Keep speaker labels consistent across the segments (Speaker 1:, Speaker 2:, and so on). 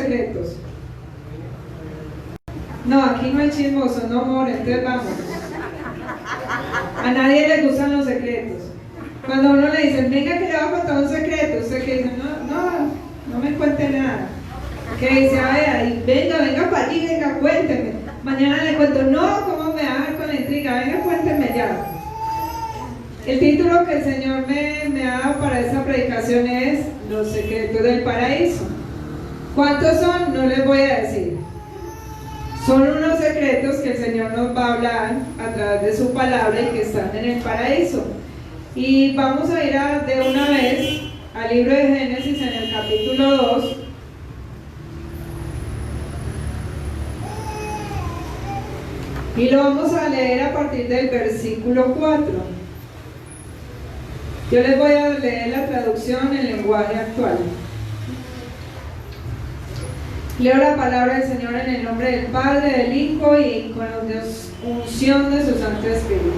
Speaker 1: secretos? No, aquí no hay chismoso, no, amor, entonces vamos. A nadie le gustan los secretos. Cuando a uno le dicen, venga que le voy a contar un secreto, usted que dice, no me cuente nada. Que dice, a ver, ahí, venga para allí, venga, cuénteme. Mañana le cuento, no, ¿cómo me va a dar con la intriga? Venga, cuénteme ya. El título que el Señor me ha dado para esta predicación es Los secretos del paraíso. ¿Cuántos son? No les voy a decir. Son unos secretos que el Señor nos va a hablar a través de su palabra y que están en el paraíso. Y vamos a ir de una vez al libro de Génesis en el capítulo 2. Y lo vamos a leer a partir del versículo 4. Yo les voy a leer la traducción en lenguaje actual. Leo la palabra del Señor en el nombre del Padre, del Hijo y con la unción de su Santo Espíritu.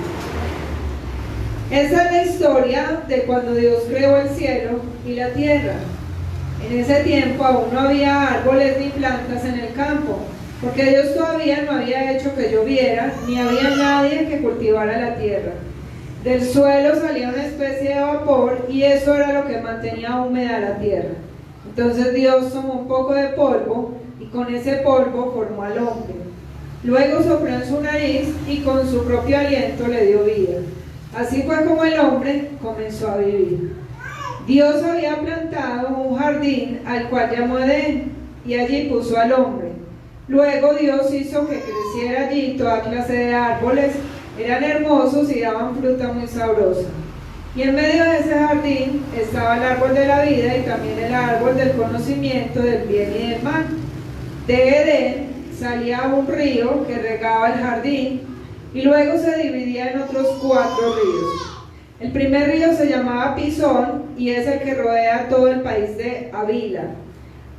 Speaker 1: Esta es la historia de cuando Dios creó el cielo y la tierra. En ese tiempo aún no había árboles ni plantas en el campo, porque Dios todavía no había hecho que lloviera, ni había nadie que cultivara la tierra. Del suelo salía una especie de vapor y eso era lo que mantenía húmeda la tierra. Entonces Dios tomó un poco de polvo y con ese polvo formó al hombre. Luego sopló en su nariz y con su propio aliento le dio vida. Así fue como el hombre comenzó a vivir. Dios había plantado un jardín al cual llamó Edén y allí puso al hombre. Luego Dios hizo que creciera allí toda clase de árboles, eran hermosos y daban fruta muy sabrosa. Y en medio de ese jardín estaba el árbol de la vida y también el árbol del conocimiento del bien y del mal. De Edén salía un río que regaba el jardín y luego se dividía en otros 4 ríos. El primer río se llamaba Pisón y es el que rodea todo el país de Havila.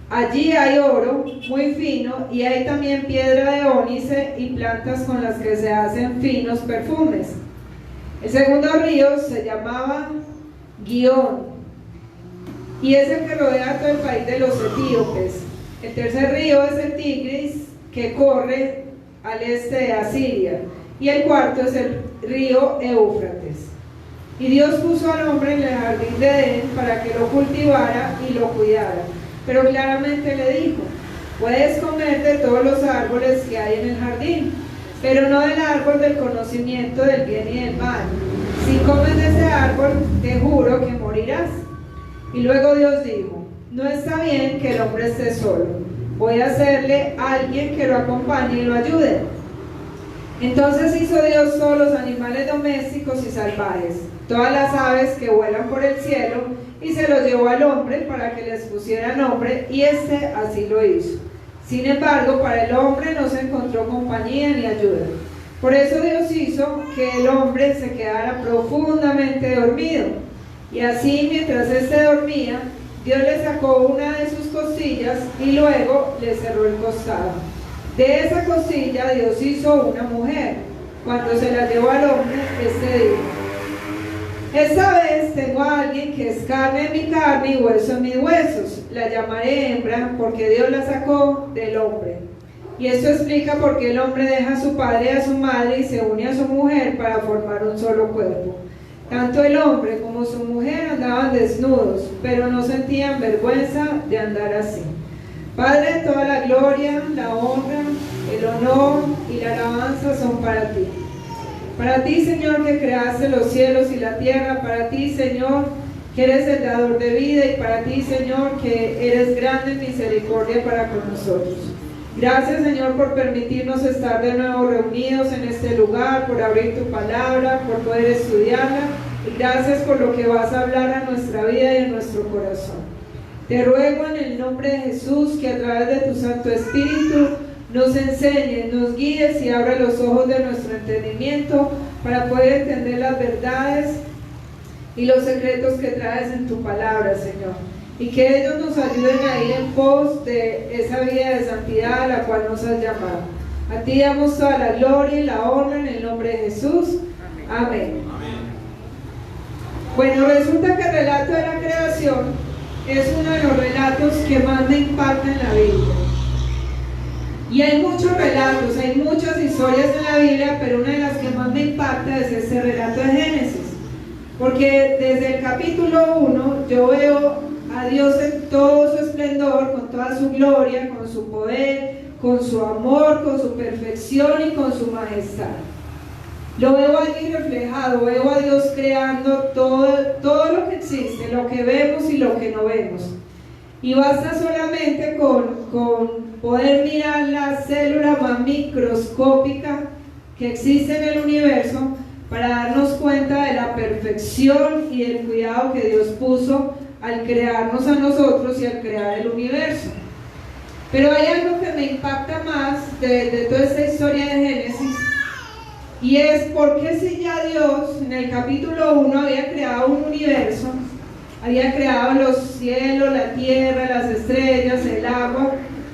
Speaker 1: Allí hay oro muy fino y hay también piedra de ónice y plantas con las que se hacen finos perfumes. El segundo río se llamaba Gihón y es el que rodea todo el país de los etíopes. El tercer río es el Tigris, que corre al este de Asiria, y el cuarto es el río Éufrates. Y Dios puso al hombre en el jardín de Edén para que lo cultivara y lo cuidara, pero claramente le dijo: puedes comer de todos los árboles que hay en el jardín, pero no del árbol del conocimiento del bien y del mal. Si comes de ese árbol, te juro que morirás. Y luego Dios dijo: no está bien que el hombre esté solo, voy a hacerle a alguien que lo acompañe y lo ayude. Entonces hizo Dios todos los animales domésticos y salvajes, todas las aves que vuelan por el cielo, y se los llevó al hombre para que les pusiera nombre, y éste así lo hizo. Sin embargo, para el hombre no se encontró compañía ni ayuda. Por eso Dios hizo que el hombre se quedara profundamente dormido. Y así, mientras éste dormía, Dios le sacó una de sus costillas y luego le cerró el costado. De esa costilla Dios hizo una mujer. Cuando se la llevó al hombre, éste dijo: esta vez tengo a alguien que es carne de mi carne y hueso de mis huesos. La llamaré hembra porque Dios la sacó del hombre. Y esto explica por qué el hombre deja a su padre y a su madre y se une a su mujer para formar un solo cuerpo. Tanto el hombre como su mujer andaban desnudos, pero no sentían vergüenza de andar así. Padre, toda la gloria, la honra, el honor y la alabanza son para ti. Para ti, Señor, que creaste los cielos y la tierra, para ti, Señor, que eres el dador de vida, y para ti, Señor, que eres grande en misericordia para con nosotros. Gracias, Señor, por permitirnos estar de nuevo reunidos en este lugar, por abrir tu palabra, por poder estudiarla, y gracias por lo que vas a hablar a nuestra vida y a nuestro corazón. Te ruego en el nombre de Jesús que a través de tu Santo Espíritu nos enseñes, nos guíes y abra los ojos de nuestro entendimiento para poder entender las verdades y los secretos que traes en tu palabra, Señor. Y que ellos nos ayuden a ir en pos de esa vida de santidad a la cual nos has llamado. A ti damos toda la gloria y la honra en el nombre de Jesús. Amén. Bueno, resulta que el relato de la creación es uno de los relatos que más me impacta en la Biblia. Y hay muchos relatos, hay muchas historias en la Biblia, pero una de las que más me impacta es este relato de Génesis. Porque desde el capítulo 1 yo veo a Dios en todo su esplendor, con toda su gloria, con su poder, con su amor, con su perfección y con su majestad. Lo veo allí reflejado, veo a Dios creando todo lo que existe, lo que vemos y lo que no vemos. Y basta solamente con poder mirar la célula más microscópica que existe en el universo para darnos cuenta de la perfección y del cuidado que Dios puso al crearnos a nosotros y al crear el universo. Pero hay algo que me impacta más de toda esta historia de Génesis, y es porque si ya Dios en el capítulo 1 había creado un universo, había creado los cielos, la tierra, las estrellas, el agua,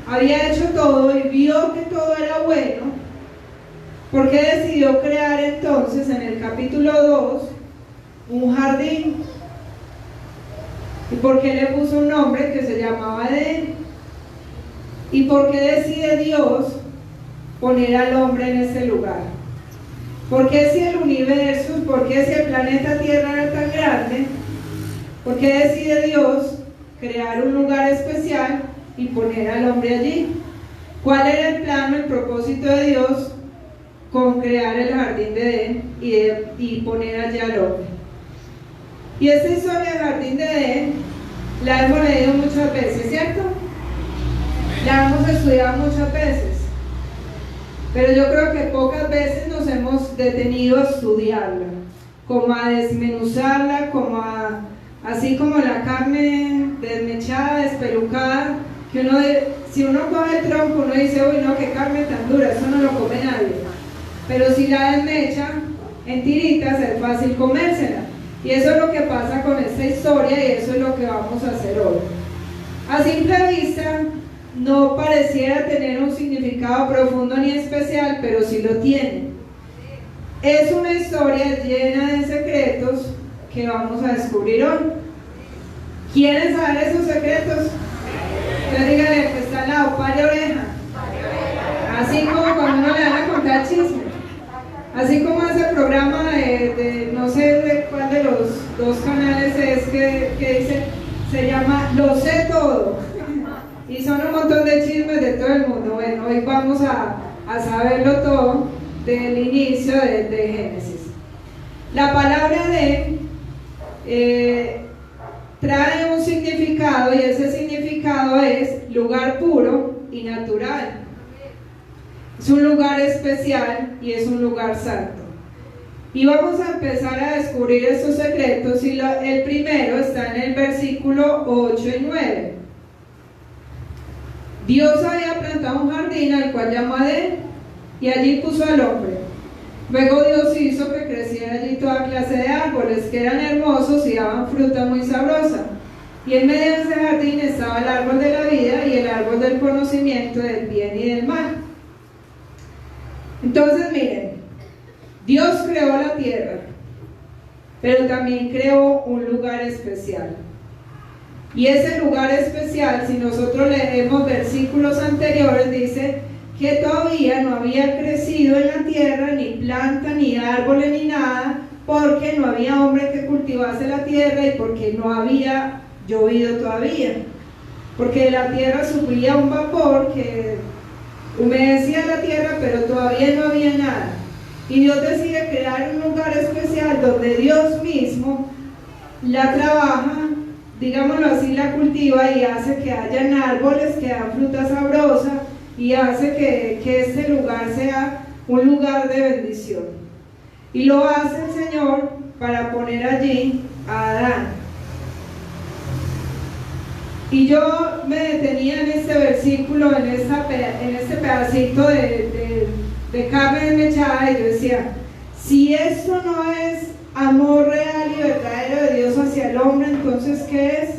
Speaker 1: había hecho todo y vio que todo era bueno, ¿por qué decidió crear entonces en el capítulo 2 un jardín? ¿Y por qué le puso un nombre que se llamaba Edén? ¿Y por qué decide Dios poner al hombre en ese lugar? ¿Por qué si el universo, por qué si el planeta Tierra era tan grande, por qué decide Dios crear un lugar especial y poner al hombre allí? ¿Cuál era el plano, el propósito de Dios con crear el jardín de Edén y poner allí al hombre? Y esta historia del jardín de Edén la hemos leído muchas veces, ¿cierto? La hemos estudiado muchas veces, pero yo creo que pocas veces nos hemos detenido a estudiarla, como a desmenuzarla, así como la carne desmechada, despelucada, que si uno coge el tronco, uno dice, uy no, qué carne tan dura, eso no lo come nadie, pero si la desmecha en tiritas es fácil comérsela. Y eso es lo que pasa con esta historia y eso es lo que vamos a hacer hoy. A simple vista no pareciera tener un significado profundo ni especial, pero sí lo tiene. Es una historia llena de secretos que vamos a descubrir hoy. ¿Quieren saber esos secretos? Entonces díganle que está al lado, pare oreja. Así como cuando uno le van a contar chismes. Así como ese programa de no sé de cuál de los dos canales es que dice, se llama Lo sé todo. Y son un montón de chismes de todo el mundo. Bueno, hoy vamos a saberlo todo del inicio de Génesis. La palabra trae un significado y ese significado es lugar puro y natural. Es un lugar especial y es un lugar santo. Y vamos a empezar a descubrir estos secretos y el primero está en el versículo 8 y 9. Dios había plantado un jardín al cual llamó Edén y allí puso al hombre. Luego Dios hizo que creciera allí toda clase de árboles que eran hermosos y daban fruta muy sabrosa. Y en medio de ese jardín estaba el árbol de la vida y el árbol del conocimiento del bien y del mal. Entonces miren, Dios creó la tierra, pero también creó un lugar especial. Y ese lugar especial, si nosotros leemos versículos anteriores, dice que todavía no había crecido en la tierra ni planta, ni árboles, ni nada, porque no había hombre que cultivase la tierra y porque no había llovido todavía. Porque la tierra sufría un vapor que humedecía la tierra, pero todavía no había nada. Y Dios decide crear un lugar especial donde Dios mismo la trabaja, digámoslo así, la cultiva y hace que hayan árboles que dan fruta sabrosa y hace que este lugar sea un lugar de bendición. Y lo hace el Señor para poner allí a Adán. Y yo me detenía en este versículo, en este pedacito de carne desmechada, y yo decía, si esto no es amor real y verdadero de Dios hacia el hombre, entonces ¿qué es?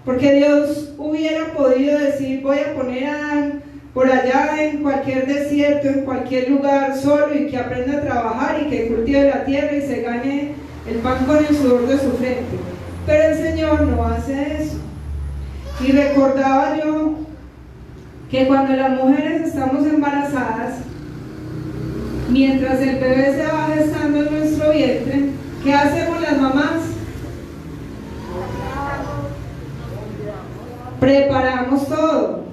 Speaker 1: Porque Dios hubiera podido decir, voy a poner a Adán por allá en cualquier desierto, en cualquier lugar solo, y que aprenda a trabajar y que cultive la tierra y se gane el pan con el sudor de su frente. Pero el Señor no hace eso. Y recordaba yo que cuando las mujeres estamos embarazadas, mientras el bebé se va gestando en nuestro vientre, ¿qué hacemos las mamás? Preparamos todo.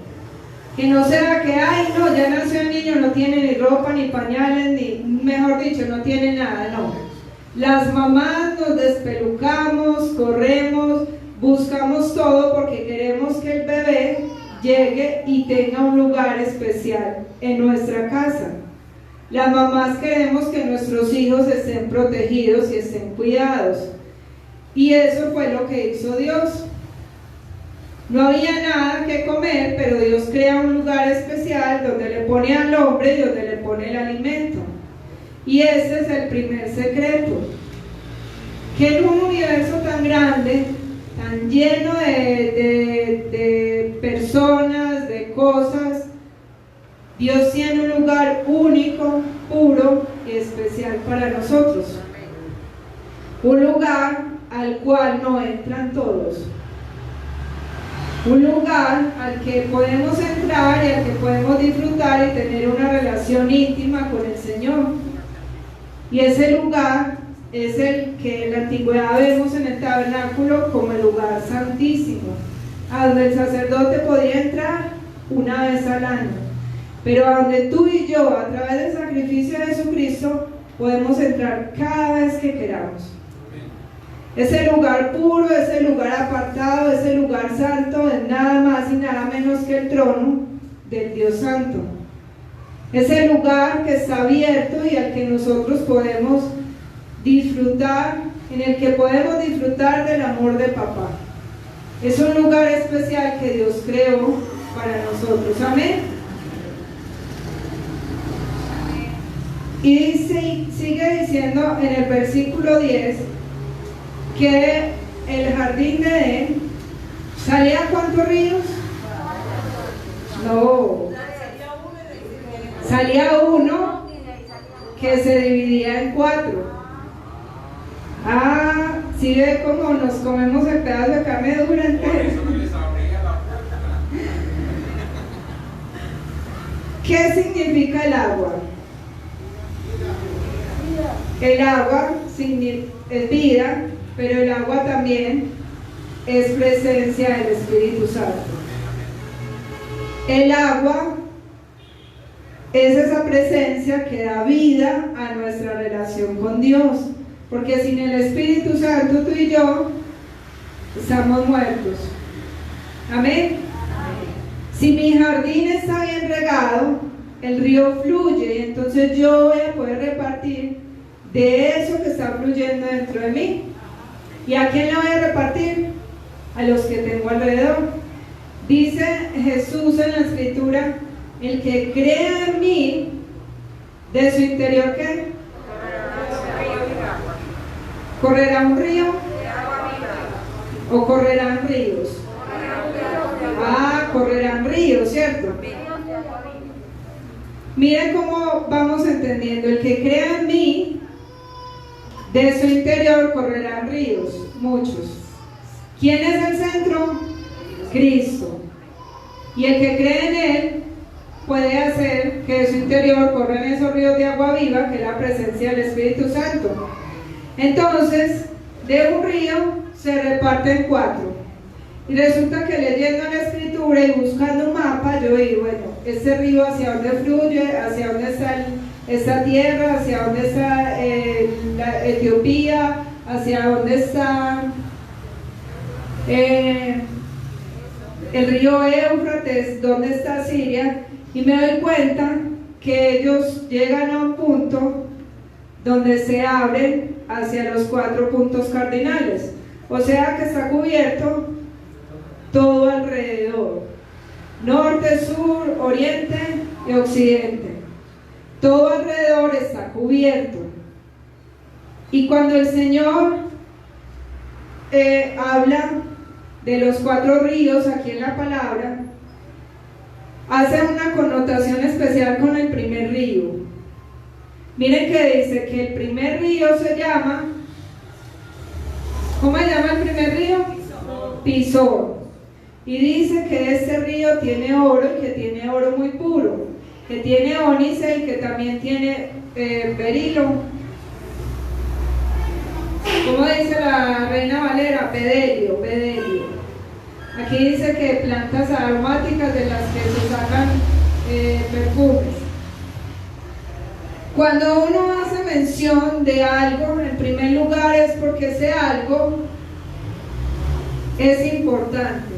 Speaker 1: Que no sea que, ay, no, ya nació el niño, no tiene ni ropa, ni pañales, ni, mejor dicho, no tiene nada, no. Las mamás nos despelucamos, corremos, buscamos todo porque queremos que el bebé llegue y tenga un lugar especial en nuestra casa. Las mamás queremos que nuestros hijos estén protegidos y estén cuidados. Y eso fue lo que hizo Dios. No había nada que comer, pero Dios crea un lugar especial donde le pone al hombre y donde le pone el alimento. Y ese es el primer secreto. Que en un universo tan grande, tan lleno de personas, de cosas, Dios tiene un lugar único, puro y especial para nosotros. Un lugar al cual no entran todos. Un lugar al que podemos entrar y al que podemos disfrutar y tener una relación íntima con el Señor. Y ese lugar es el que en la antigüedad vemos en el tabernáculo como el lugar santísimo, a donde el sacerdote podía entrar una vez al año, pero a donde tú y yo, a través del sacrificio de Jesucristo, podemos entrar cada vez que queramos. Ese lugar puro, ese lugar apartado, ese lugar santo es nada más y nada menos que el trono del Dios Santo. Ese lugar que está abierto y al que nosotros podemos disfrutar, en el que podemos disfrutar del amor de papá. Es un lugar especial que Dios creó para nosotros. Amén. Y sigue diciendo en el versículo 10 que el jardín de Edén salía ¿cuántos ríos? No, salía uno que se dividía en 4. Ah, si ve cómo nos comemos el pedazo de carne dura entera. ¿Qué significa el agua? El agua es vida, pero el agua también es presencia del Espíritu Santo. El agua es esa presencia que da vida a nuestra relación con Dios, porque sin el Espíritu Santo tú y yo estamos muertos. Amén. Si mi jardín está bien regado, el río fluye y entonces yo voy a poder repartir de eso que está fluyendo dentro de mí. ¿Y a quién le voy a repartir? A los que tengo alrededor. Dice Jesús en la Escritura: el que crea en mí, de su interior ¿qué? ¿Correrá un río? ¿O correrán ríos? Ah, correrán ríos, ¿cierto? Miren cómo vamos entendiendo. El que crea en mí, de su interior correrán ríos, muchos. ¿Quién es el centro? Cristo. Y el que cree en Él puede hacer que de su interior corran esos ríos de agua viva, que es la presencia del Espíritu Santo. Entonces, de un río se reparte en 4. Y resulta que leyendo la Escritura y buscando un mapa, yo digo, bueno, este río hacia dónde fluye, hacia dónde está esta tierra, hacia dónde está la Etiopía, hacia dónde está el río Éufrates, dónde está Siria, y me doy cuenta que ellos llegan a un punto donde se abren hacia los 4 puntos cardinales, o sea que está cubierto todo alrededor, norte, sur, oriente y occidente. Todo alrededor está cubierto. Y cuando el Señor habla de los 4 ríos aquí en la palabra, hace una connotación especial con el primer río. Miren que dice que el primer río se llama, ¿cómo se llama el primer río? Pisón. Y dice que este río tiene oro y que tiene oro muy puro, que tiene ónice y que también tiene berilo. ¿Cómo dice la Reina Valera? Bedelio, bedelio. Aquí dice que plantas aromáticas de las que se sacan perfumes. Cuando uno hace mención de algo, en primer lugar es porque ese algo es importante.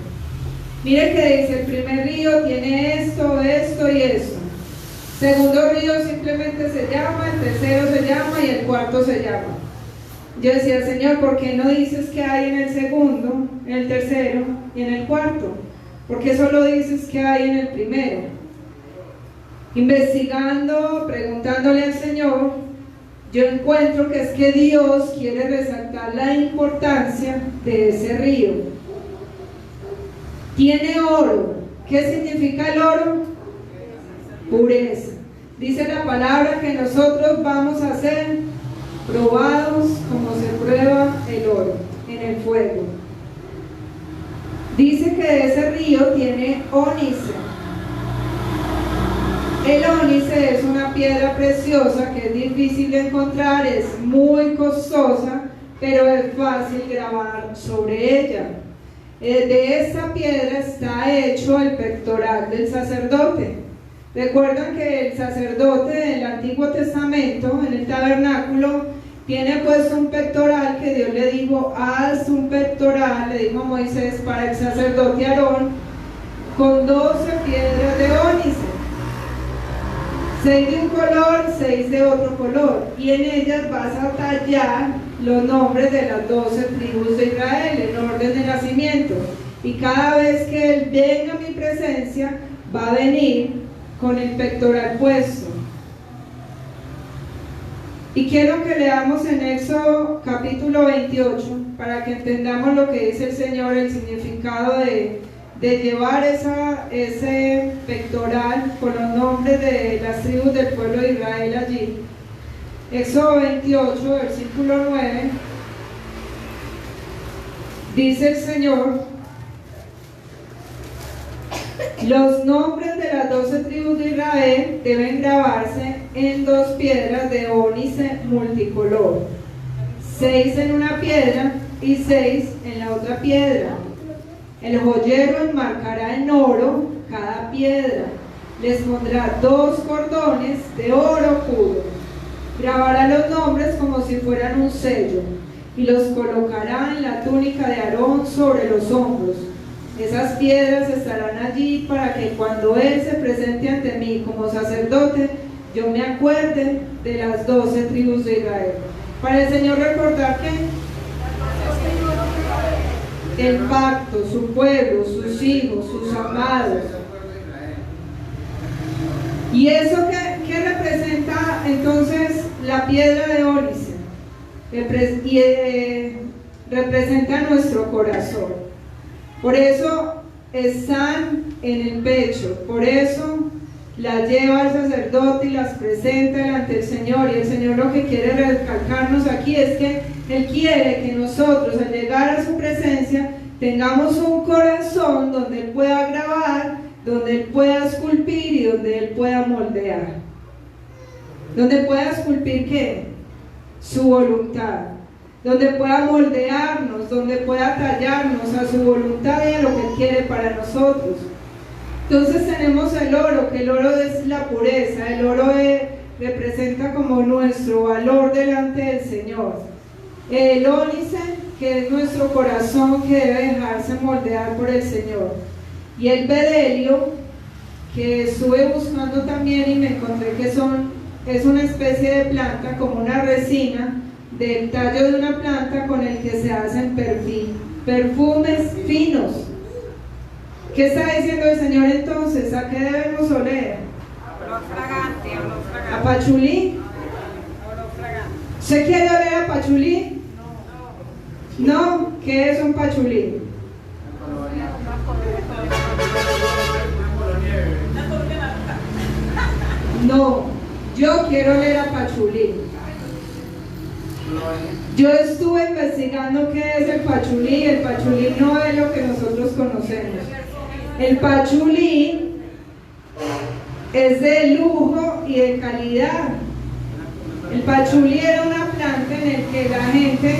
Speaker 1: Mire que dice, el primer río tiene esto, esto y esto. Segundo río simplemente se llama, el tercero se llama y el cuarto se llama. Yo decía, Señor, ¿por qué no dices que hay en el segundo, en el tercero y en el cuarto? ¿Por qué solo dices que hay en el primero? Investigando, preguntándole al Señor, yo encuentro que es que Dios quiere resaltar la importancia de ese río. Tiene oro. ¿Qué significa el oro? Pureza. Dice la palabra que nosotros vamos a ser probados como se prueba el oro en el fuego. Dice que ese río tiene ónice. El ónice es una piedra preciosa que es difícil de encontrar, es muy costosa, pero es fácil grabar sobre ella. De esta piedra está hecho el pectoral del sacerdote. Recuerdan que el sacerdote del Antiguo Testamento, en el tabernáculo, tiene puesto un pectoral que Dios le dijo, haz un pectoral, le dijo a Moisés, para el sacerdote Aarón, con 12 piedras de ónice, 6 de un color, 6 de otro color, y en ellas vas a tallar los nombres de las 12 tribus de Israel en orden de nacimiento, y cada vez que Él venga a mi presencia, va a venir con el pectoral puesto. Y quiero que leamos en Éxodo capítulo 28 para que entendamos lo que dice el Señor, el significado de llevar ese pectoral con los nombres de las tribus del pueblo de Israel allí. Éxodo 28, versículo 9, dice el Señor: los nombres de las 12 tribus de Israel deben grabarse en 2 piedras de ónice multicolor, 6 en una piedra y 6 en la otra piedra. El joyero enmarcará en oro cada piedra, les pondrá 2 cordones de oro puro, grabará los nombres como si fueran un sello y los colocará en la túnica de Aarón sobre los hombros. Esas piedras estarán allí para que cuando Él se presente ante mí como sacerdote, yo me acuerde de las 12 tribus de Israel. Para el Señor recordar que el pacto, su pueblo, sus hijos, sus amados. ¿Y eso qué representa entonces la piedra de ónice? Representa nuestro corazón. Por eso están en el pecho, por eso las lleva el sacerdote y las presenta delante del Señor. Y el Señor lo que quiere recalcarnos aquí es que Él quiere que nosotros, al llegar a su presencia, tengamos un corazón donde Él pueda grabar, donde Él pueda esculpir y donde Él pueda moldear. Donde pueda esculpir ¿qué? Su voluntad. Donde pueda moldearnos, donde pueda tallarnos a su voluntad y a lo que Él quiere para nosotros. Entonces tenemos el oro, que el oro es la pureza, el oro representa como nuestro valor delante del Señor. El ónice, que es nuestro corazón que debe dejarse moldear por el Señor. Y el bedelio, que estuve buscando también y me encontré que es una especie de planta, como una resina, del tallo de una planta con el que se hacen perfumes finos. ¿Qué está diciendo el Señor entonces? ¿A qué debemos oler?
Speaker 2: Olor fragante, olor fragante.
Speaker 1: ¿A pachulí?
Speaker 2: Olor fragante.
Speaker 1: ¿Se quiere oler a pachulí? No. ¿Qué es un pachulí? No, yo quiero oler a pachulí. Yo estuve investigando qué es el pachulí. El pachulí no es lo que nosotros conocemos. El pachulí es de lujo y de calidad. El pachulí era una planta en el que la gente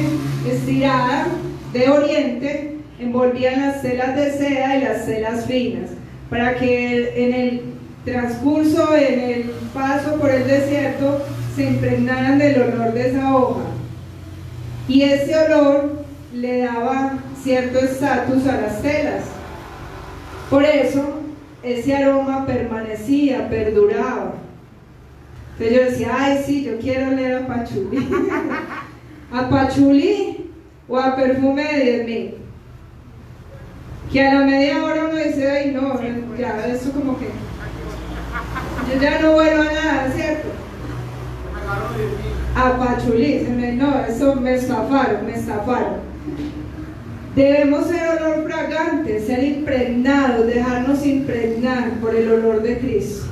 Speaker 1: estirada de oriente envolvían las telas de seda y las telas finas para que en el transcurso, en el paso por el desierto, se impregnaran del olor de esa hoja, y ese olor le daba cierto estatus a las telas. Por eso ese aroma permanecía, perduraba. Entonces yo decía, ay sí, yo quiero oler a pachulí. A pachulí o a perfume de 10.000. Que a la media hora uno dice, ay no, ya eso como que yo ya no vuelvo a nada, ¿cierto? A pachulí, no, eso me estafaron. Debemos ser olor fragante, ser impregnados, dejarnos impregnar por el olor de Cristo.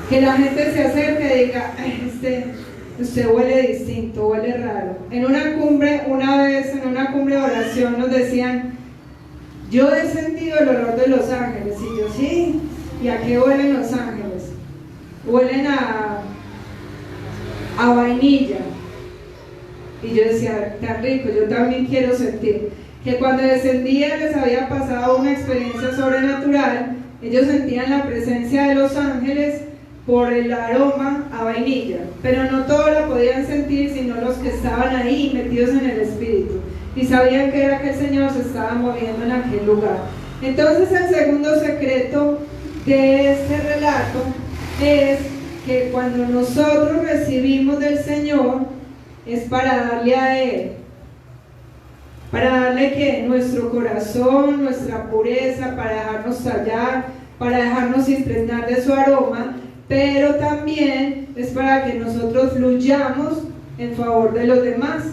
Speaker 1: Que la gente se acerque y diga, usted huele distinto, huele raro. Una vez en una cumbre de oración nos decían, yo he sentido el olor de los ángeles. Y yo, sí, ¿y a qué huelen los ángeles? Huelen a vainilla. Y yo decía, tan rico, yo también quiero sentir. Que cuando descendía les había pasado una experiencia sobrenatural, ellos sentían la presencia de los ángeles por el aroma a vainilla, pero no todos la podían sentir, sino los que estaban ahí metidos en el Espíritu y sabían que era que el Señor se estaba moviendo en aquel lugar. Entonces el segundo secreto de este relato es que cuando nosotros recibimos del Señor es para darle a Él, para darle que nuestro corazón, nuestra pureza, para dejarnos tallar, para dejarnos impregnar de su aroma, pero también es para que nosotros fluyamos en favor de los demás.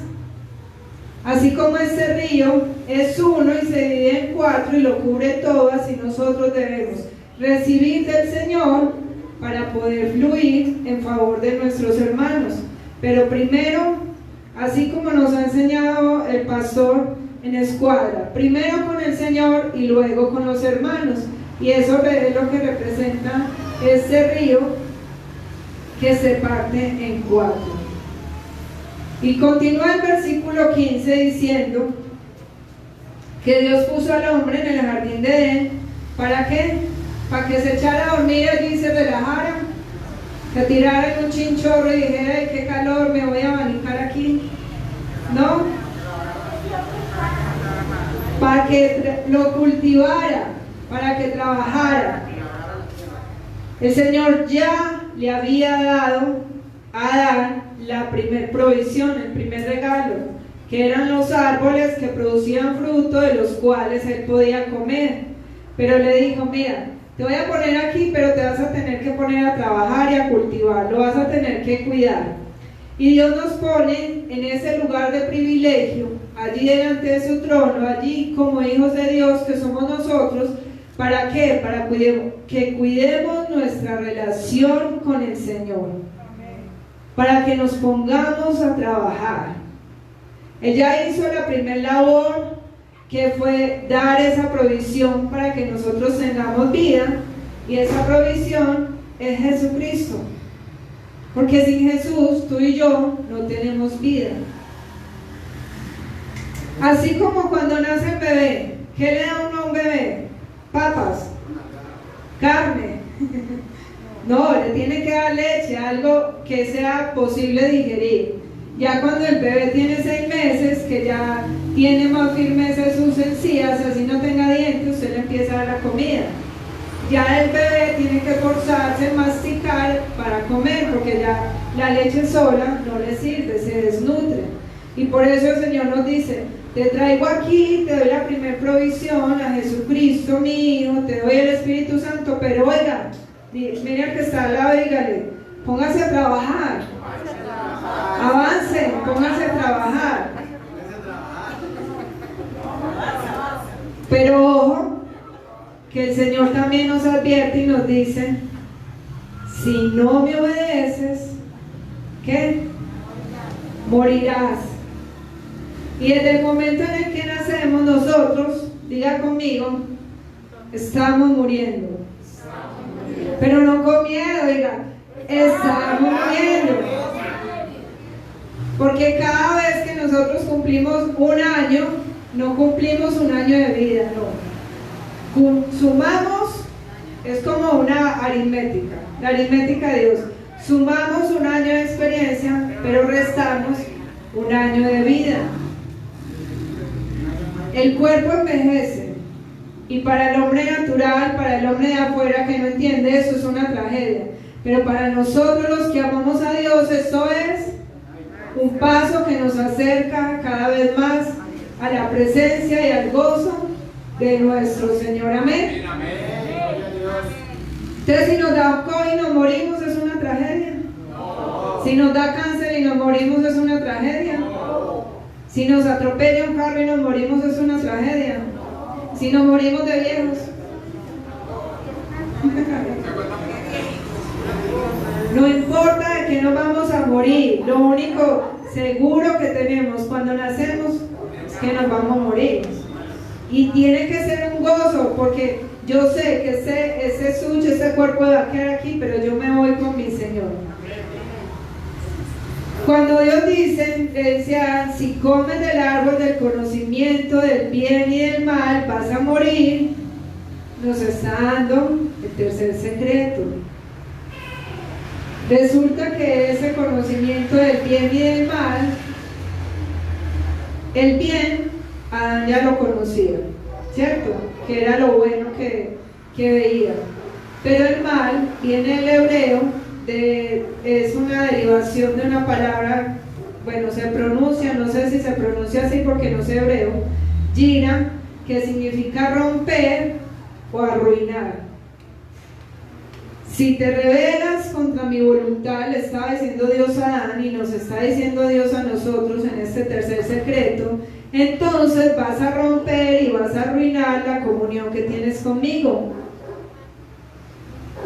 Speaker 1: Así como este río es uno y se divide en 4 y lo cubre todo, así nosotros debemos recibir del Señor para poder fluir en favor de nuestros hermanos. Pero primero, así como nos ha enseñado el pastor en escuadra, primero con el Señor y luego con los hermanos. Y eso es lo que representa este río que se parte en 4. Y continúa el versículo 15 diciendo que Dios puso al hombre en el jardín de Edén. ¿Para qué? Para que se echara a dormir allí y se relajara, se tirara en un chinchorro y dijera, ay, qué calor, me voy a abanicar aquí. No, para que lo cultivara, para que trabajara. El Señor ya le había dado a Adán la primer provisión, el primer regalo, que eran los árboles que producían fruto de los cuales él podía comer. Pero le dijo, mira, te voy a poner aquí, pero te vas a tener que poner a trabajar y a cultivar, lo vas a tener que cuidar. Y Dios nos pone en ese lugar de privilegio, allí delante de su trono, allí como hijos de Dios que somos nosotros. ¿Para qué? Para que cuidemos nuestra relación con el Señor, para que nos pongamos a trabajar. Él ya hizo la primera labor, que fue dar esa provisión para que nosotros tengamos vida, y esa provisión es Jesucristo, porque sin Jesús tú y yo no tenemos vida. Así como cuando nace el bebé, ¿qué le da uno a un bebé? Papas, carne. No, le tiene que dar leche, algo que sea posible digerir. Ya cuando el bebé tiene 6 meses, que ya tiene más firmeza en sus encías, así no tenga dientes, usted le empieza a dar la comida. Ya el bebé tiene que forzarse, masticar para comer, porque ya la leche sola no le sirve, se desnutre. Y por eso el Señor nos dice, te traigo aquí, te doy la primer provisión, a Jesucristo mi Hijo, te doy el Espíritu Santo, pero oiga, mire al que está al lado, dígale, póngase a trabajar, avance, póngase a trabajar. Pero ojo, que el Señor también nos advierte y nos dice, si no me obedeces, ¿qué? Morirás. Y desde el momento en el que nacemos nosotros, diga conmigo, estamos muriendo. Pero no con miedo, diga, estamos muriendo. Porque cada vez que nosotros cumplimos un año, no cumplimos un año de vida, no. Sumamos, es como una aritmética, la aritmética de Dios. Sumamos un año de experiencia, pero restamos un año de vida. El cuerpo envejece, y para el hombre natural, para el hombre de afuera que no entiende, eso es una tragedia. Pero para nosotros los que amamos a Dios, esto es un paso que nos acerca cada vez más a la presencia y al gozo de nuestro Señor. Amén. Entonces, si nos da COVID y nos morimos, ¿es una tragedia? Si nos da cáncer y nos morimos, ¿es una tragedia? Si nos atropella un carro y nos morimos, ¿es una tragedia? Si nos morimos de viejos. No importa de qué nos vamos a morir, lo único seguro que tenemos cuando nacemos es que nos vamos a morir. Y tiene que ser un gozo, porque yo sé que ese sucho, ese cuerpo va a quedar aquí, pero yo me voy con mi Señor. Cuando Dios dice, decía, si comes del árbol del conocimiento del bien y del mal, vas a morir, nos está dando el tercer secreto. Resulta que ese conocimiento del bien y del mal, el bien, Adán ya lo conocía, ¿cierto? Que era lo bueno que veía. Pero el mal viene del hebreo, es una derivación de una palabra, bueno, se pronuncia, no sé si se pronuncia así porque no sé hebreo, yira, que significa romper o arruinar. Si te rebelas contra mi voluntad, le estaba diciendo Dios a Adán y nos está diciendo Dios a nosotros en este tercer secreto, entonces vas a romper y vas a arruinar la comunión que tienes conmigo.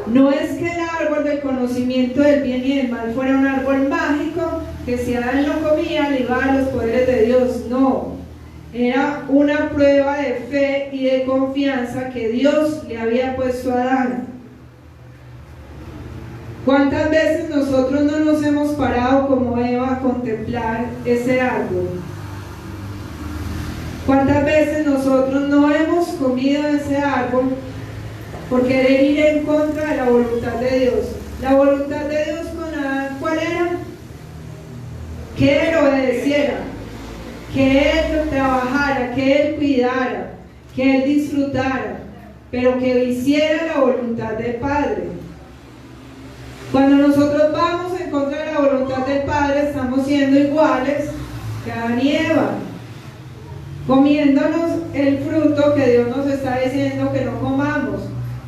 Speaker 1: No es que el árbol del conocimiento del bien y del mal fuera un árbol mágico que si Adán lo comía le iba a dar los poderes de Dios, no. Era una prueba de fe y de confianza que Dios le había puesto a Adán. ¿Cuántas veces nosotros no nos hemos parado como Eva a contemplar ese árbol? ¿Cuántas veces nosotros no hemos comido ese árbol por querer ir en contra de la voluntad de Dios? La voluntad de Dios con Adán, ¿cuál era? Que él obedeciera, que él trabajara, que él cuidara, que él disfrutara, pero que hiciera la voluntad del Padre. Cuando nosotros vamos en contra de la voluntad del Padre, estamos siendo iguales que Adán y Eva, comiéndonos el fruto que Dios nos está diciendo que no comamos,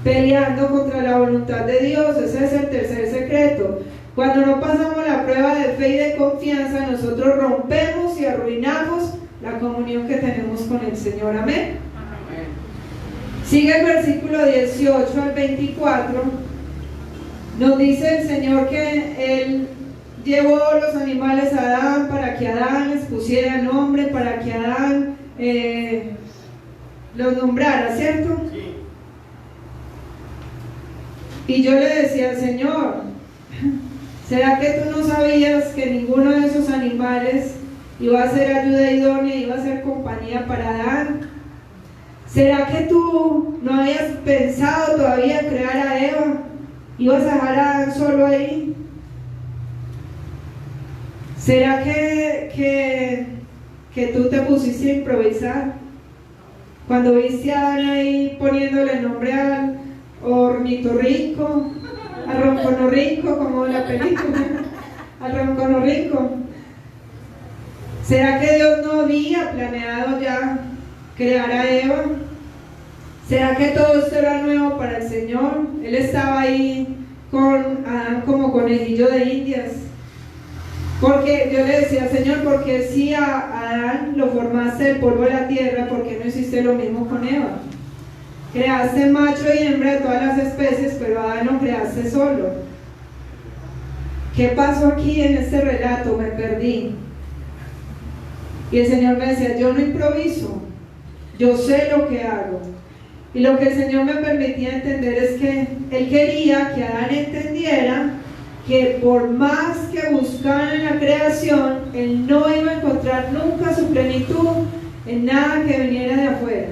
Speaker 1: peleando contra la voluntad de Dios. Ese es el tercer secreto. Cuando no pasamos la prueba de fe y de confianza, nosotros rompemos y arruinamos la comunión que tenemos con el Señor. Amén. Sigue el versículo 18 al 24. Nos dice el Señor que Él llevó los animales a Adán para que Adán les pusiera nombre, para que Adán los nombrara, ¿cierto? Sí. Y yo le decía al Señor, ¿será que tú no sabías que ninguno de esos animales iba a ser ayuda idónea, iba a ser compañía para Adán? ¿Será que tú no habías pensado todavía crear a Eva? ¿Ibas a dejar a Adán solo ahí? ¿Será que tú te pusiste a improvisar? Cuando viste a Adán ahí poniéndole el nombre al ornitorrinco, al ronconorrinco, como la película, al ronconorrinco. ¿Será que Dios no había planeado ya crear a Eva? ¿Será que todo esto era nuevo para el Señor? Él estaba ahí con Adán como conejillo de indias. Porque yo le decía, Señor, porque si a Adán lo formaste del polvo de la tierra, ¿por qué no hiciste lo mismo con Eva? Creaste macho y hembra de todas las especies, pero a Adán lo creaste solo. ¿Qué pasó aquí en este relato? Me perdí. Y el Señor me decía, yo no improviso, yo sé lo que hago. Y lo que el Señor me permitía entender es que Él quería que Adán entendiera que por más que buscara en la creación, él no iba a encontrar nunca su plenitud en nada que viniera de afuera,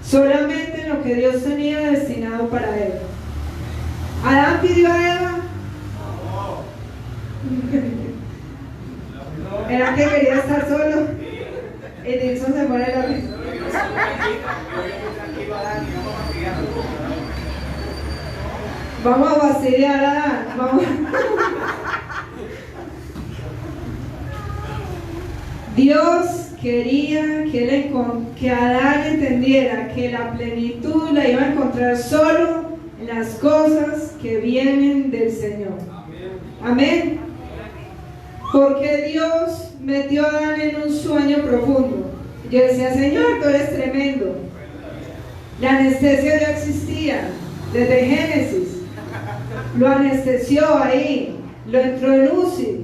Speaker 1: solamente en lo que Dios tenía destinado para él. ¿Adán pidió a Eva? ¿Era que quería estar solo? Y Nilsson se muere la risa. Vamos a fastidiar a Adán. Vamos. Dios quería que Adán entendiera que la plenitud la iba a encontrar solo en las cosas que vienen del Señor. Amén. Porque Dios metió a Adán en un sueño profundo. Yo decía, Señor, tú eres tremendo. La anestesia ya existía desde Génesis. Lo anestesió ahí, lo entró en UCI,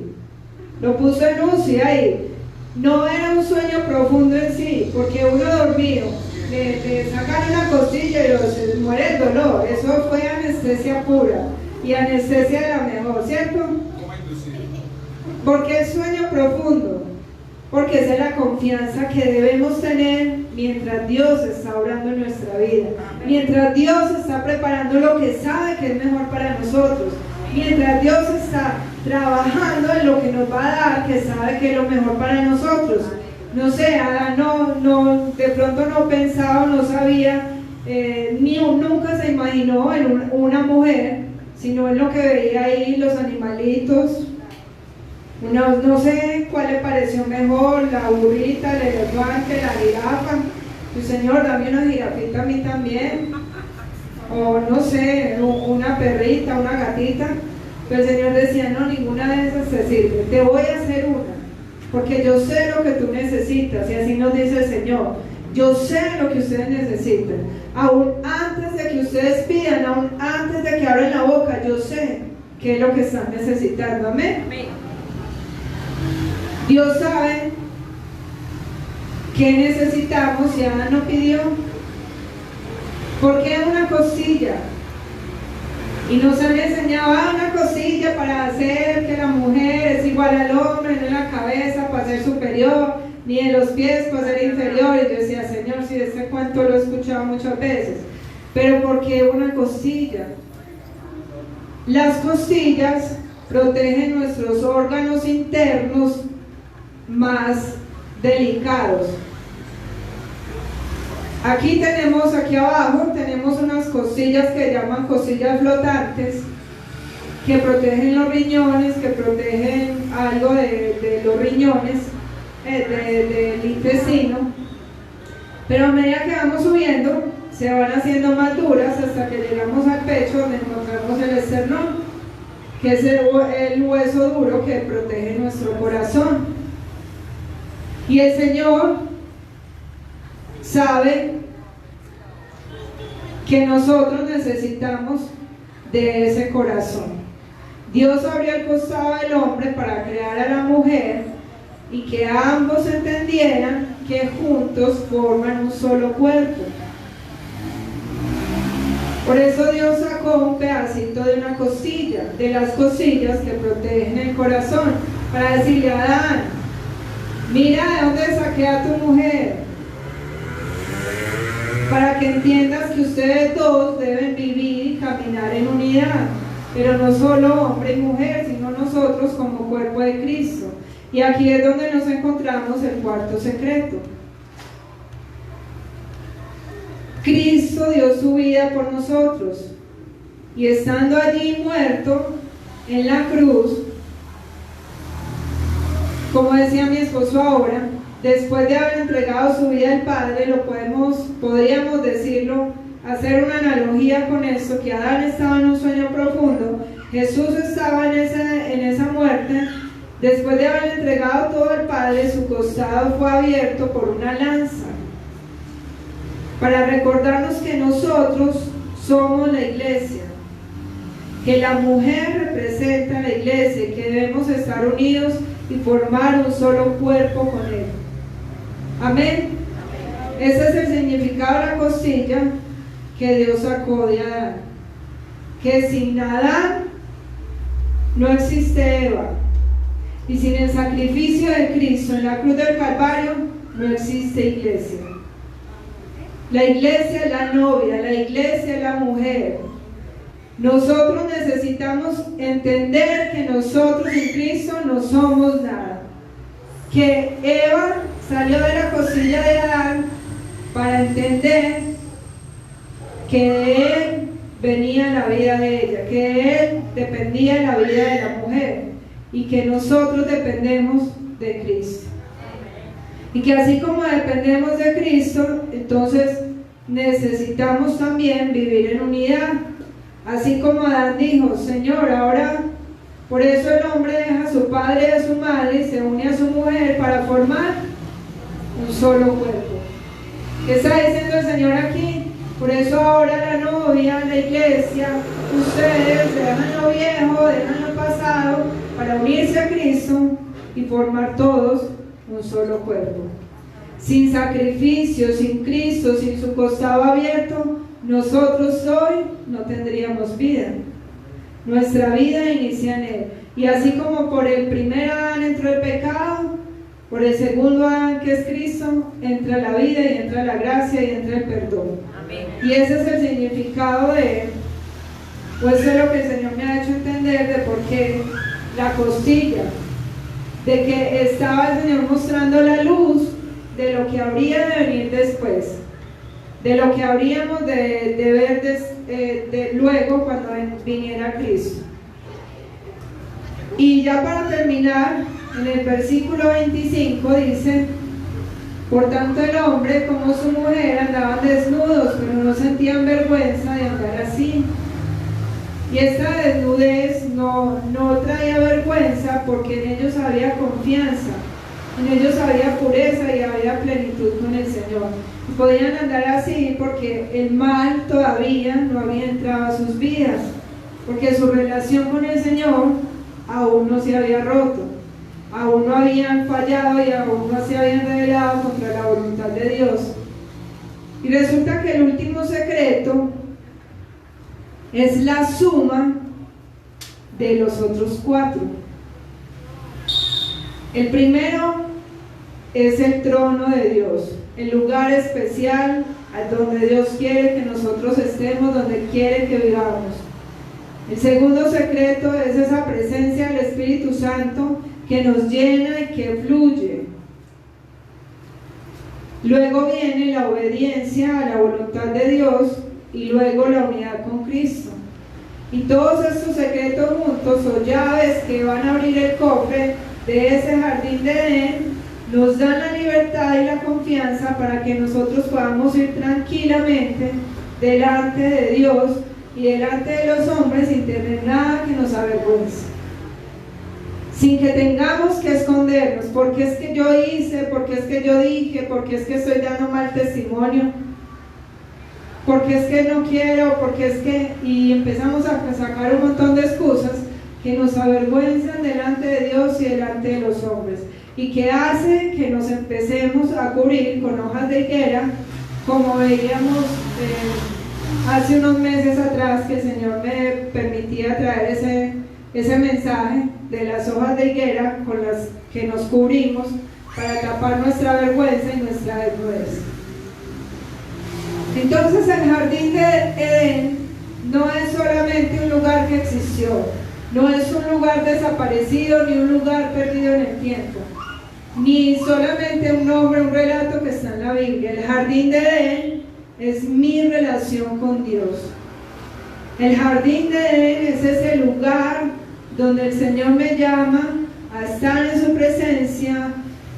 Speaker 1: lo puso en UCI ahí. No era un sueño profundo en sí, porque uno dormido, le sacan una costilla y se muere el dolor. Eso fue anestesia pura y anestesia de la mejor, ¿cierto? Porque el sueño profundo, porque esa es la confianza que debemos tener mientras Dios está obrando en nuestra vida, mientras Dios está preparando lo que sabe que es mejor para nosotros, mientras Dios está trabajando en lo que nos va a dar, que sabe que es lo mejor para nosotros. No sé, Adán de pronto no pensaba, no sabía, nunca se imaginó en una mujer, sino en lo que veía ahí, los animalitos. No sé cuál le pareció mejor, la burrita, el elefante, la jirafa. El Señor, dame una jirafita a mí también. O no sé, una perrita, una gatita. Pero el Señor decía, no, ninguna de esas te sirve. Te voy a hacer una, porque yo sé lo que tú necesitas. Y así nos dice el Señor. Yo sé lo que ustedes necesitan. Aún antes de que ustedes pidan, aún antes de que abran la boca, yo sé qué es lo que están necesitando. Amén. Dios sabe qué necesitamos y Adán no pidió. ¿Por qué una costilla? Y nos han enseñado una costilla para hacer que la mujer es igual al hombre, no en la cabeza para ser superior, ni en los pies para ser inferior. Y yo decía, Señor, si este cuento lo he escuchado muchas veces, pero ¿por qué una costilla? Las costillas protegen nuestros órganos internos más delicados. Aquí abajo tenemos unas costillas que llaman costillas flotantes, que protegen los riñones, que protegen algo de los riñones, del intestino. Pero a medida que vamos subiendo, se van haciendo más duras hasta que llegamos al pecho, donde encontramos el esternón, que es el hueso duro que protege nuestro corazón. Y el Señor sabe que nosotros necesitamos de ese corazón. Dios abrió el costado del hombre para crear a la mujer y que ambos entendieran que juntos forman un solo cuerpo. Por eso Dios sacó un pedacito de una costilla, de las costillas que protegen el corazón, para decirle a Adán, mira de dónde saqué a tu mujer, para que entiendas que ustedes dos deben vivir y caminar en unidad, pero no solo hombre y mujer, sino nosotros como cuerpo de Cristo. Y aquí es donde nos encontramos el cuarto secreto. Cristo dio su vida por nosotros, y estando allí muerto en la cruz, como decía mi esposo ahora, después de haber entregado su vida al Padre, podríamos decirlo, hacer una analogía con esto, que Adán estaba en un sueño profundo, Jesús estaba en esa muerte. Después de haber entregado todo al Padre, su costado fue abierto por una lanza, para recordarnos que nosotros somos la iglesia, que la mujer representa a la iglesia y que debemos estar unidos y formar un solo cuerpo con él. Amén. Ese es el significado de la costilla que Dios sacó de Adán. Que sin Adán no existe Eva. Y sin el sacrificio de Cristo en la cruz del Calvario no existe iglesia. La iglesia es la novia, la iglesia es la mujer. Nosotros necesitamos entender que nosotros en Cristo no somos nada. Que Eva salió de la costilla de Adán para entender que de él venía la vida de ella, que de él dependía la vida de la mujer y que nosotros dependemos de Cristo. Y que así como dependemos de Cristo, entonces necesitamos también vivir en unidad. Así como Adán dijo, Señor, ahora por eso el hombre deja a su padre y a su madre y se une a su mujer para formar un solo cuerpo. ¿Qué está diciendo el Señor aquí? Por eso ahora la novia, la iglesia, ustedes dejan lo viejo, dejan lo pasado para unirse a Cristo y formar todos un solo cuerpo. Sin sacrificio, sin Cristo, sin su costado abierto, nosotros hoy no tendríamos vida. Nuestra vida inicia en Él. Y así como por el primer Adán entró el pecado, por el segundo Adán, que es Cristo, entra la vida y entra la gracia y entra el perdón. Amén. Y ese es el significado de Él. Pues eso es lo que el Señor me ha hecho entender de por qué la costilla, de que estaba el Señor mostrando la luz de lo que habría de venir después, de lo que habríamos de ver luego cuando viniera Cristo. Y ya para terminar, en el versículo 25 dice: por tanto el hombre como su mujer andaban desnudos, pero no sentían vergüenza de andar así. Y esta desnudez no traía vergüenza, porque en ellos había confianza, en ellos había pureza y había plenitud con el Señor. Y podían andar así porque el mal todavía no había entrado a sus vidas, porque su relación con el Señor aún no se había roto, aún no habían fallado y aún no se habían rebelado contra la voluntad de Dios. Y resulta que el último secreto es la suma de los otros 4. El primero es el trono de Dios, el lugar especial a donde Dios quiere que nosotros estemos, donde quiere que vivamos. El segundo secreto es esa presencia del Espíritu Santo que nos llena y que fluye. Luego viene la obediencia a la voluntad de Dios y luego la unidad con Cristo. Y todos estos secretos juntos son llaves que van a abrir el cofre de ese jardín de Edén, nos dan la libertad y la confianza para que nosotros podamos ir tranquilamente delante de Dios y delante de los hombres sin tener nada que nos avergüence, sin que tengamos que escondernos, porque es que yo hice, porque es que yo dije, porque es que estoy dando mal testimonio, porque es que no quiero, porque es que... y empezamos a sacar un montón de excusas que nos avergüenzan delante de Dios y delante de los hombres, y que hace que nos empecemos a cubrir con hojas de higuera, como veíamos hace unos meses atrás, que el Señor me permitía traer ese mensaje de las hojas de higuera con las que nos cubrimos para tapar nuestra vergüenza y nuestra desnudez. Entonces el jardín de Edén no es solamente un lugar que existió, no es un lugar desaparecido ni un lugar perdido en el tiempo, ni solamente un nombre, un relato que está en la Biblia. El jardín de Edén es mi relación con Dios. El jardín de Edén es ese lugar donde el Señor me llama a estar en su presencia,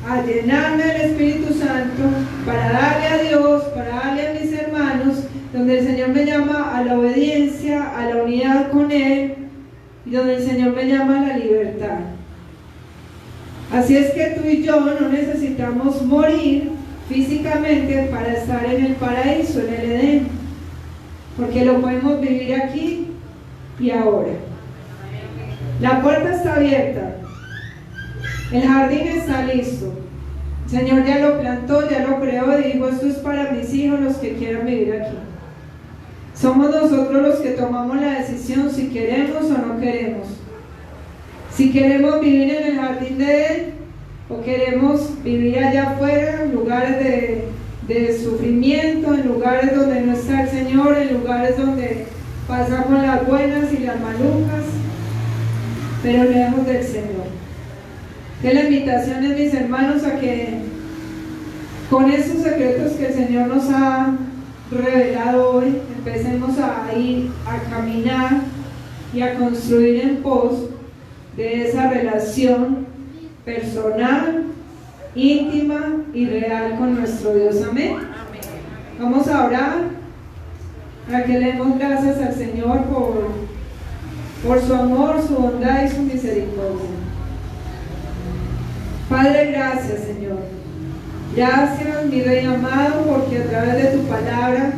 Speaker 1: a llenarme del Espíritu Santo, para darle a Dios, para darle a mis hermanos, donde el Señor me llama a la obediencia, a la unidad con Él, y donde el Señor me llama a la libertad. Así es que tú y yo no necesitamos morir físicamente para estar en el paraíso, en el Edén, porque lo podemos vivir aquí y ahora. La puerta está abierta, el jardín está listo, Señor ya lo plantó, ya lo creó y dijo, esto es para mis hijos, los que quieran vivir aquí. Somos nosotros los que tomamos la decisión si queremos o no queremos. Si queremos vivir en el jardín de Él o queremos vivir allá afuera, en lugares de sufrimiento, en lugares donde no está el Señor, en lugares donde pasamos las buenas y las malucas, pero lejos del Señor. Que la invitación es, mis hermanos, a que con esos secretos que el Señor nos ha revelado hoy, empecemos a ir a caminar y a construir en pos de esa relación personal, íntima y real con nuestro Dios. Amén. Vamos a orar para que le demos gracias al Señor por su amor, su bondad y su misericordia. Padre, gracias, Señor. Gracias, mi Rey amado, porque a través de tu palabra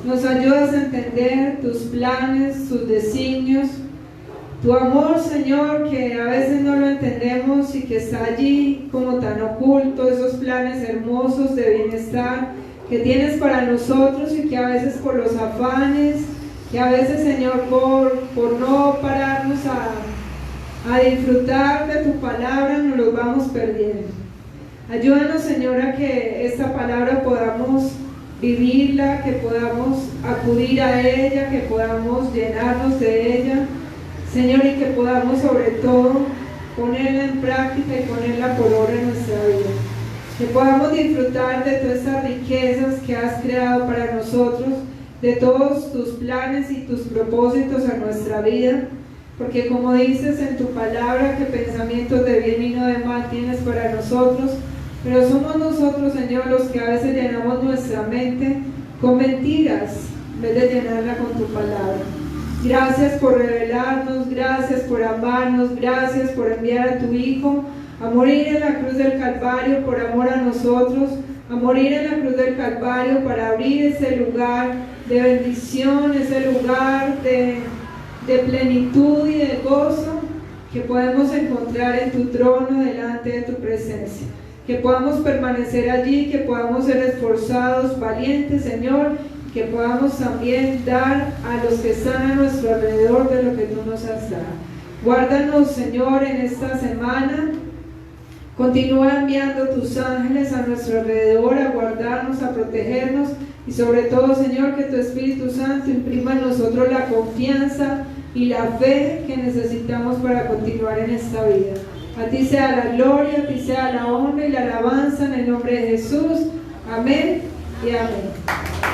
Speaker 1: nos ayudas a entender tus planes, tus designios, tu amor, Señor, que a veces no lo entendemos y que está allí como tan oculto, esos planes hermosos de bienestar que tienes para nosotros y que a veces por los afanes, que a veces, Señor, por no pararnos a disfrutar de tu palabra, nos los vamos perdiendo. Ayúdanos, Señor, a que esta palabra podamos vivirla, que podamos acudir a ella, que podamos llenarnos de ella, Señor, y que podamos sobre todo ponerla en práctica y ponerla por obra en nuestra vida. Que podamos disfrutar de todas estas riquezas que has creado para nosotros, de todos tus planes y tus propósitos a nuestra vida, porque como dices en tu palabra que pensamientos de bien y no de mal tienes para nosotros, pero somos nosotros, Señor, los que a veces llenamos nuestra mente con mentiras en vez de llenarla con tu palabra. Gracias por revelarnos, gracias por amarnos, gracias por enviar a tu Hijo a morir en la cruz del Calvario por amor a nosotros, a morir en la cruz del Calvario para abrir ese lugar de bendición, ese lugar de plenitud y de gozo que podemos encontrar en tu trono delante de tu presencia. Que podamos permanecer allí, que podamos ser esforzados, valientes, Señor, que podamos también dar a los que están a nuestro alrededor de lo que tú nos has dado. Guárdanos, Señor, en esta semana. Continúa enviando tus ángeles a nuestro alrededor, a guardarnos, a protegernos y sobre todo, Señor, que tu Espíritu Santo imprima en nosotros la confianza y la fe que necesitamos para continuar en esta vida. A ti sea la gloria, a ti sea la honra y la alabanza en el nombre de Jesús. Amén y amén.